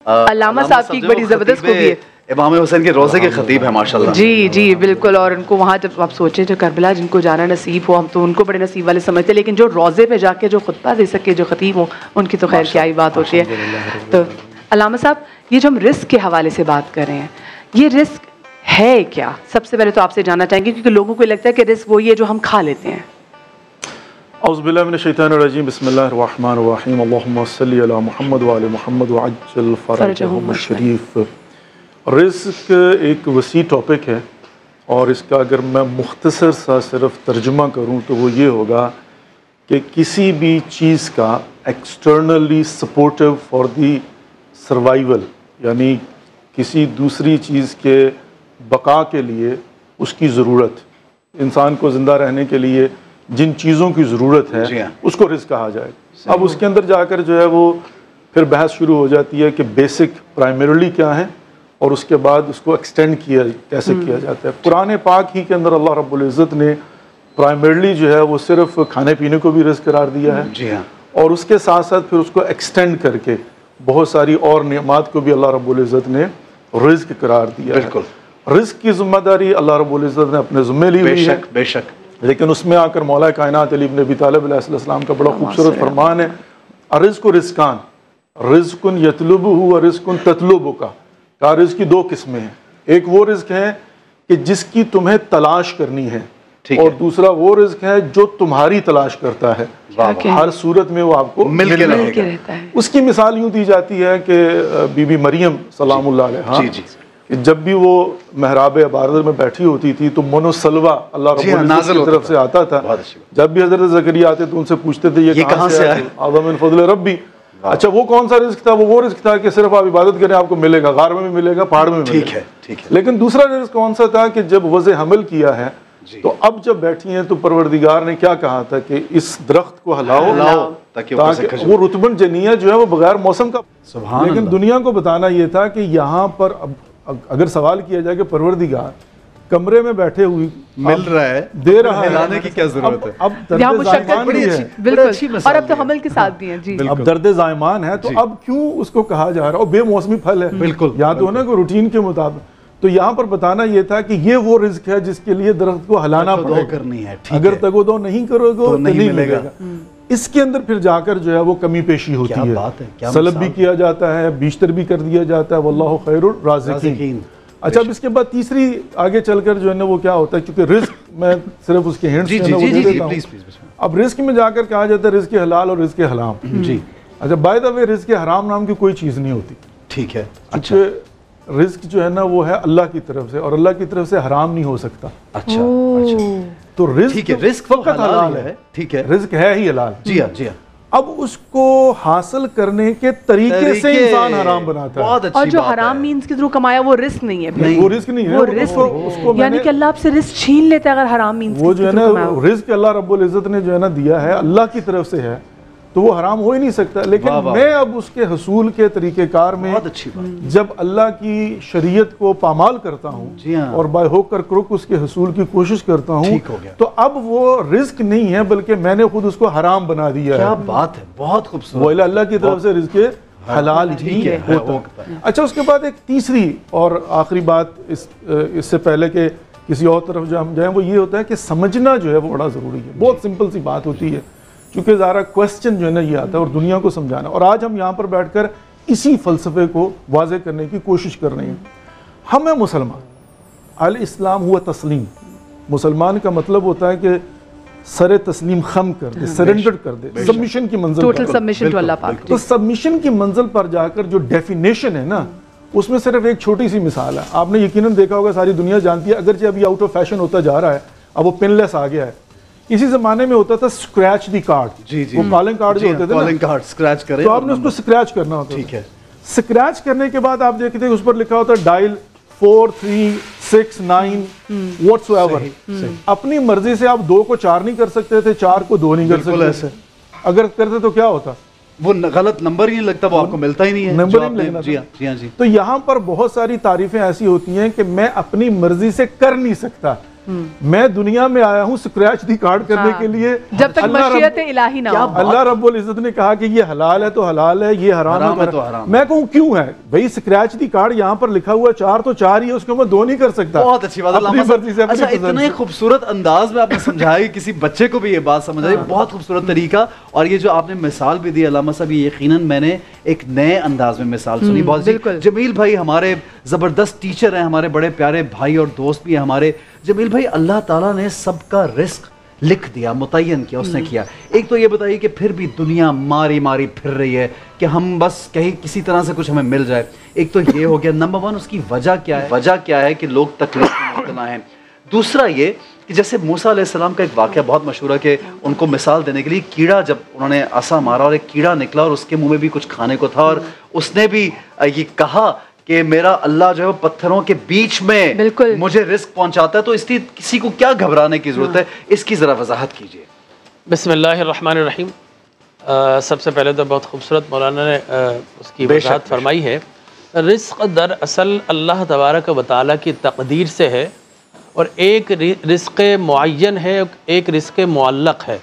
علامہ صاحب کی ایک بڑی زبردست خوبی ہے، امام حسین کے روزے کے خطیب ہیں ماشاءاللہ. جی جی بالکل. اور ان کو وہاں جب آپ سوچیں جو کربلا جن کو جانا نصیب ہو، ہم تو ان کو بڑے نصیب والے سمجھتے ہیں، لیکن جو روزے پہ جا کے جو خطبہ دے سکے جو خطیب ہوں ان کی تو خیر کیا ہی بات ہوتی ہے. تو علامہ صاحب یہ جو ہم رزق کے حوالے سے بات کر رہے ہیں، یہ رزق ہے کیا؟ سب سے پہلے تو آپ سے جاننا چاہیں گے کیونکہ لوگوں کو لگتا ہے کہ رزق وہی ہے جو ہم کھا لیتے ہیں. اعوذ باللہ من الشیطان الرجیم، بسم اللہ الرحمن الرحیم، اللہم صلی علی محمد وعلی محمد وعجل فرجہم الشریف. رزق ایک وسیع ٹاپک ہے، اور اس کا اگر میں مختصر سا صرف ترجمہ کروں تو وہ یہ ہوگا کہ کسی بھی چیز کا externally supportive for the survival, یعنی کسی دوسری چیز کے بقا کے لیے اس کی ضرورت، انسان کو زندہ رہنے کے لیے جن چیزوں کی ضرورت ہے اس کو رزق کہا جائے. اب اس کے اندر جا کر جو ہے وہ پھر بحث شروع ہو جاتی ہے کہ بیسک پرائمریلی کیا ہے اور اس کے بعد اس کو ایکسٹینڈ کیسے کیا جاتا ہے. قرآن پاک ہی کے اندر اللہ رب العزت نے پرائمریلی جو ہے وہ صرف کھانے پینے کو بھی رزق قرار دیا ہے، اور اس کے ساتھ ساتھ پھر اس کو ایکسٹینڈ کر کے بہت ساری اور نعمات کو بھی اللہ رب العزت نے رزق قرار دیا ہے. رزق کی ذمہ داری اللہ رب العزت نے اپنے ذمہ لی ہوئی ہے، بے شک. لیکن اس میں آ کر مولا کائنات علی بن ابی طالب علیہ السلام کا بڑا خوبصورت فرمان ہے، الرزق رزقان، رزق یطلبہ و رزق تطلبہ کا رزق کی دو قسمیں ہیں. ایک وہ رزق ہے کہ جس کی تمہیں تلاش کرنی ہے، اور دوسرا وہ رزق ہے جو تمہاری تلاش کرتا ہے، ہر صورت میں وہ آپ کو مل کے رہتا ہے. اس کی مثال یوں دی جاتی ہے کہ بی بی مریم سلام اللہ علیہا کہ جب بھی وہ محراب عبادت میں بیٹھی ہوتی تھی تو من و سلوہ اللہ رب العزت کی طرف سے آتا تھا. جب بھی حضرت زکریا آتے تو ان سے پوچھتے تھے یہ کہاں سے آئے؟ اعظم من فضل ربی. اچھا وہ کون سا رزق تھا؟ وہ رزق تھا کہ صرف آپ عبادت کریں آپ کو ملے گا، غار میں بھی ملے گا، پہاڑ میں بھی ملے گا. لیکن دوسرا رزق کون سا تھا کہ جب وضع حمل کیا ہے تو اب جب بیٹھی ہیں تو پروردگار نے کیا کہا تھا کہ اس درخت کو ہلاؤ تاکہ وہ رطبن جنیہ جو ہے وہ بغیر موسم کا. لیکن دنیا کو بتانا یہ تھا کہ یہاں پر اگر سوال کیا جائے کہ پروردگار کمرے میں بیٹھے ہوئی مل رہا ہے، دے رہا ہے، ہلانے کی کیا ضرورت ہے؟ اب درد زائمان بھی ہے، بالکل، اور اب تو حمل کے ساتھ بھی ہیں. جی اب درد زائمان ہے تو اب کیوں اس کو کہا جا رہا ہے؟ اور بے موسمی پھل ہے، بالکل یا تو نا کوئی روٹین کے مطابق. تو یہاں پر بتانا یہ تھا کہ یہ وہ رزق ہے جس کے لیے درخت کو ہلانا پڑے گا، اگر تگ و دو نہیں کرو گے تو نہیں ملے گا. اس کے اندر پھر جا کر جو ہے وہ کمی پیشی ہوتی ہے، سلب بھی کیا جاتا ہے، بیشتر بھی کر دیا جاتا ہے، واللہ خیر الرازقین. اچھا اب اس کے بعد تیسری آگے چل کر جو ہے نا وہ کیا ہوتا ہے، کیونکہ رزق میں صرف اس کے ہنٹس جو ہے نا وہ دے دیتا ہوں. اب رزق میں جا کر کہا جاتا ہے رزق حلال اور رزق حرام. جی اچھا بائی دا وے رزق حرام نام کی کوئی چیز نہیں ہوتی. ٹھیک ہے، اچھا رزق جو ہے نا وہ ہے اللہ کی طرف سے، اور اللہ کی طرف سے حرام نہیں ہو سکتا. اچھا تو رزق فقط حلال ہے، ٹھیک ہے، رزق ہے ہی حلال. جی ہاں جی ہاں. اب اس کو حاصل کرنے کے طریقے سے انسان حرام بناتا ہے، اور جو حرام مینز کے تھرو کمایا وہ رزق نہیں ہے. وہ رزق نہیں ہے، وہ رزق یعنی کہ اللہ آپ سے رزق چھین لیتا ہے اگر حرام مینز. وہ جو ہے نا رزق اللہ رب العزت نے جو ہے نا دیا ہے اللہ کی طرف سے ہے تو وہ حرام ہو ہی نہیں سکتا. لیکن میں اب اس کے حصول کے طریقہ کار میں جب اللہ کی شریعت کو پامال کرتا ہوں اور بائی ہوک کر کروک اس کے حصول کی کوشش کرتا ہوں تو اب وہ رزق نہیں ہے بلکہ میں نے خود اس کو حرام بنا دیا ہے. کیا بات ہے، بہت خوبصورت. وہ اللہ کی طرف سے رزق حلال ہی ہوتا ہے. اچھا اس کے بعد ایک تیسری اور آخری بات اس سے پہلے کہ کسی اور طرف جو ہم جائیں وہ یہ ہوتا ہے کہ سمجھنا جو ہے وہ بڑا ضروری ہے. بہت سمپل سی بات ہوتی ہے کیونکہ ذرا کوسچن جو ہے نا یہ آتا ہے اور دنیا کو سمجھانا، اور آج ہم یہاں پر بیٹھ کر اسی فلسفے کو واضح کرنے کی کوشش کر رہے ہیں. ہم ہیں مسلمان، الاسلام ہوا تسلیم. مسلمان کا مطلب ہوتا ہے کہ سر تسلیم خم کر دے، سرنڈر کر دے، سبمیشن کی منزل ٹوٹل سبمیشن ٹو اللہ پاک. تو سبمیشن کی منزل پر جا کر جو ڈیفینیشن ہے نا اس میں صرف ایک چھوٹی سی مثال ہے. آپ نے یقیناً دیکھا ہوگا، ساری دنیا جانتی ہے، اگرچہ ابھی آؤٹ آف فیشن ہوتا جا رہا ہے، اب وہ پن لیس آ گیا ہے. اسی زمانے میں ہوتا تھا اسکریچ دی کارڈ، وہ کالنگ کارڈ جو ہوتے تھے کالنگ کارڈ اسکریچ کریں تو آپ نے اس کو اسکریچ کرنا ہوتا. ٹھیک ہے، اسکریچ کرنے کے بعد آپ دیکھتے ہیں اس پر لکھا ہوتا ہے ڈائل 4 3 6 9 واٹس ایور. اپنی مرضی سے آپ 2 کو 4 نہیں کر سکتے تھے، 4 کو 2 نہیں کر سکتے. اگر کرتے تو کیا ہوتا؟ وہ غلط نمبر ہی نہیں لگتا، وہ آپ کو ملتا ہی نہیں ہے، نمبر ہی نہیں لگنا. جی. تو یہاں پر بہت ساری تعریفیں ایسی ہوتی ہیں کہ میں اپنی مرضی سے کر نہیں سکتا میں دنیا میں آیا ہوں اسکریچ دی کارڈ کرنے کے لیے، جب تک مشیت الہی نہ ہو۔ اللہ رب العزت نے کہا کہ یہ حلال ہے تو حلال ہے، یہ حرام ہے تو حرام۔ میں کہوں کیوں ہے بھائی؟ اسکریچ دی کارڈ یہاں پر لکھا ہوا 4 تو 4 ہی ہے، اس کو میں 2 نہیں کر سکتا۔ بہت اچھی بات ہے۔ اچھا، اتنے خوبصورت انداز میں آپ نے سمجھایا کہ کسی بچے کو بھی یہ بات سمجھ آئی، بہت خوبصورت طریقہ۔ اور یہ جو آپ نے مثال بھی دی علامہ صاحب، یہ یقیناً میں نے ایک نئے انداز میں مثال سنی بہت۔ جمیل بھائی ہمارے زبردست ٹیچر ہیں، ہمارے بڑے پیارے بھائی اور دوست بھی ہیں ہمارے۔ جمیل بھائی، اللہ تعالیٰ نے سب کا رزق لکھ دیا، متعین کیا، اس نے کیا۔ ایک تو یہ بتائیے کہ پھر بھی دنیا ماری ماری پھر رہی ہے کہ ہم بس کہیں کسی طرح سے کچھ ہمیں مل جائے۔ ایک تو یہ ہو گیا نمبر 1، اس کی وجہ کیا ہے؟ وجہ کیا ہے کہ لوگ تکلیف میں مبتلا ہیں؟ دوسرا یہ کہ جیسے موسیٰ علیہ السلام کا ایک واقعہ بہت مشہور ہے کہ ان کو مثال دینے کے لیے کیڑا، جب انہوں نے عصا مارا اور ایک کیڑا نکلا اور اس کے منہ میں بھی کچھ کھانے کو تھا، اور اس نے بھی یہ کہا کہ میرا اللہ جو ہے پتھروں کے بیچ میں مجھے رزق پہنچاتا ہے، تو اس لیے کسی کو کیا گھبرانے کی ضرورت ہے؟ اس کی ذرا وضاحت کیجیے۔ بسم اللہ الرحمن الرحیم۔ سب سے پہلے تو بہت خوبصورت مولانا نے اس کی وضاحت فرمائی ہے۔ رزق دراصل اللہ تبارک و تعالیٰ کی تقدیر سے ہے، اور ایک رزق معین ہے، ایک رزق معلق ہے۔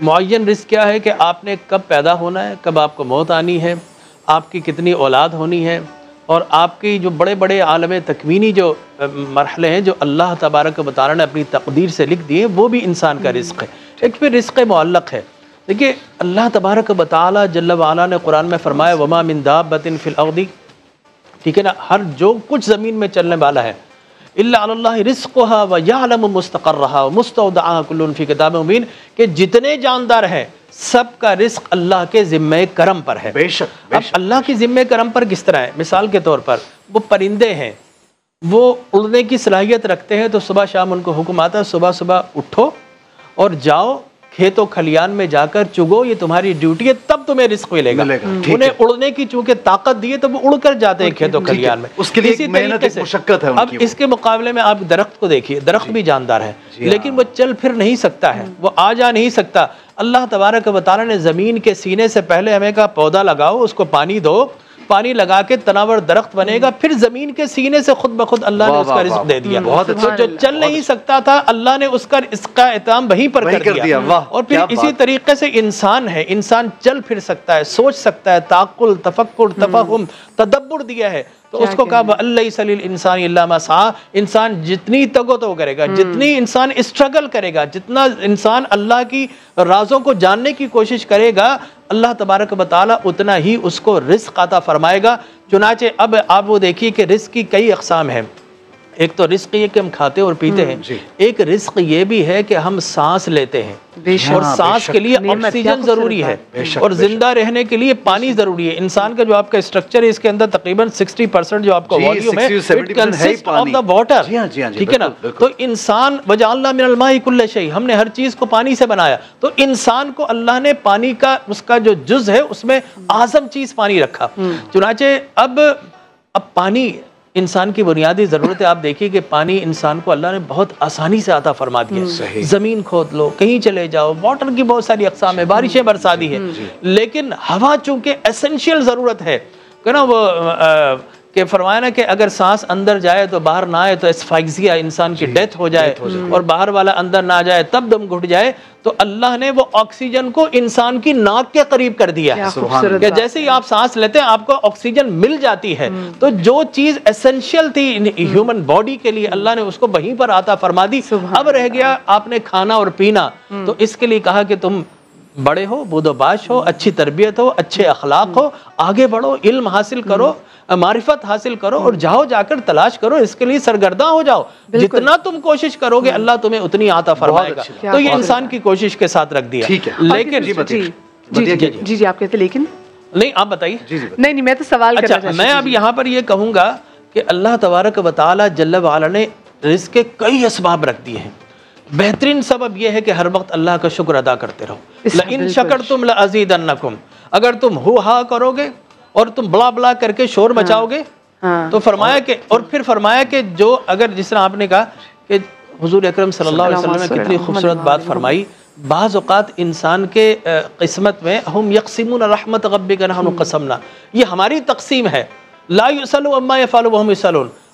معین رزق کیا ہے کہ آپ نے کب پیدا ہونا ہے، کب آپ کو موت آنی ہے، آپ کی کتنی اولاد ہونی ہے، اور آپ کی جو بڑے بڑے عالم تکوینی جو مرحلے ہیں جو اللہ تبارک و تعالیٰ نے اپنی تقدیر سے لکھ دیے، وہ بھی انسان کا رزق ہے۔ ایک پھر رزق معلق ہے۔ دیکھیے اللہ تبارک و تعالیٰ جل وعلا نے قرآن میں فرمایا وما من دابۃ فی الارض، ٹھیک ہے نا، ہر جو کچھ زمین میں چلنے والا ہے، الا علی اللہ رزقها ویعلم مستقرها ومستودعها کل فی کتاب مبین، کہ جتنے جاندار ہیں سب کا رزق اللہ کے ذمہ کرم پر ہے۔ بے شک۔ اب اللہ کی ذمہ کرم پر کس طرح ہے؟ مثال کے طور پر وہ پرندے ہیں، وہ اڑنے کی صلاحیت رکھتے ہیں، تو صبح شام ان کو حکم آتا ہے صبح صبح اٹھو اور جاؤ کھیتوں کھلیان میں جا کر چگو، یہ تمہاری ڈیوٹی ہے، تب تمہیں رزق ملے گا۔ انہیں اڑنے کی چونکہ طاقت دی ہے تو وہ اڑ کر جاتے ہیں کھیتوں کھلیان میں، اس کے لیے ایک محنت، ایک مشقت ہے۔ اب اس کے مقابلے میں آپ درخت کو دیکھیے، درخت بھی جاندار ہے لیکن وہ چل پھر نہیں سکتا ہے، وہ آ جا نہیں سکتا۔ اللہ تبارک و تعالیٰ نے زمین کے سینے سے پہلے ہمیں کہا پودا لگاؤ، اس کو پانی دو، پانی لگا کے تناور درخت بنے گا، پھر زمین کے سینے سے خود بخود اللہ نے اس کا رزق دے دیا۔ تو جو چل نہیں سکتا تھا اللہ نے اس کا اہتمام وہیں پر کر دیا۔ اور پھر اسی طریقے سے انسان ہے، انسان چل پھر سکتا ہے، سوچ سکتا ہے، تعقل، تفکر، تفہم، تدبر دیا ہے، تو اس کو کہا وَأَلَّيْسَ لِلْإِنسَانِ إِلَّا مَا سَعَىٰ، انسان جتنی تگو تو کرے گا، جتنی انسان اسٹرگل کرے گا، جتنا انسان اللہ کی رازوں کو جاننے کی کوشش کرے گا، اللہ تبارک و تعالیٰ اتنا ہی اس کو رزق عطا فرمائے گا۔ چنانچہ اب آپ وہ دیکھیے کہ رزق کی کئی اقسام ہیں۔ ایک تو رزق یہ کہ ہم کھاتے اور پیتے ہیں، ایک رزق یہ بھی ہے کہ ہم سانس لیتے ہیں، اور سانس کے لیے آکسیجن ضروری ہے، اور زندہ رہنے کے لیے پانی ضروری ہے۔ انسان کا جو آپ کا اسٹرکچر ہے اس کے اندر تقریباً 60% جو آپ کا والیوم ہے it consist of the water, ٹھیک ہے نا۔ تو انسان وجعلنا من الماء کل شیء، ہم نے ہر چیز کو پانی سے بنایا، تو انسان کو اللہ نے پانی کا اس کا جو جز ہے اس میں اعظم چیز پانی رکھا۔ چنانچہ اب پانی انسان کی بنیادی ضرورت ہے۔ آپ دیکھیے کہ پانی انسان کو اللہ نے بہت آسانی سے عطا فرما دیا، زمین کھود لو، کہیں چلے جاؤ، واٹر کی بہت ساری اقسام ہے، بارشیں برسا دی ہے، لیکن ہوا چونکہ ایسنشیل ضرورت ہے کہ نا، وہ کہ فرمایا نا کہ اگر سانس اندر جائے تو باہر نہ آئے تو اسفائگزیا، انسان کی ڈیتھ ہو جائے، اور باہر والا اندر نہ جائے تب دم گھٹ جائے، تو اللہ نے وہ آکسیجن کو انسان کی ناک کے قریب کر دیا کہ جیسے ہی آپ سانس لیتے ہیں آپ کو آکسیجن مل جاتی ہے۔ تو جو چیز ایسنشیل تھی ہیومن باڈی کے لیے اللہ نے اس کو وہیں پر عطا فرما دی۔ اب رہ گیا آپ نے کھانا اور پینا، تو اس کے لیے کہا کہ تم بڑے ہو، بود و باش ہو، اچھی تربیت ہو، اچھے اخلاق ہو، آگے بڑھو، علم حاصل کرو، معرفت حاصل کرو، اور جاؤ جا کر تلاش کرو، اس کے لیے سرگرداں ہو جاؤ۔ جتنا تم کوشش کرو گے اللہ تمہیں اتنی عطا فرمائے گا۔ تو یہ انسان کی کوشش کے ساتھ رکھ دیا۔ لیکن جی آپ کہتے لیکن نہیں، آپ بتائیے۔ نہیں میں تو سوال کرنا چاہتا ہوں۔ میں اب یہاں پر یہ کہوں گا کہ اللہ تبارک و تعالی جل وعلا نے رزق کے کئی اسباب رکھ دیے ہیں۔ بہترین سبب یہ ہے کہ ہر وقت اللہ کا شکر ادا کرتے رہو۔ لَإِن شَكَرْتُمْ لَأَزِيدَنَّكُمْ، اگر تم ہو ہا کرو گے اور تم بلا بلا کر کے شور مچاؤ گے تو فرمایا کہ، اور پھر فرمایا کہ جو اگر جس طرح آپ نے کہا کہ حضور اکرم صلی اللہ علیہ وسلم نے کتنی خوبصورت بات فرمائی، بعض اوقات انسان کے قسمت میں ہم یقسمون رحمت ربک نحن قسمنا، یہ ہماری تقسیم ہے، لا یسأل عما یفعل وهم یسألون،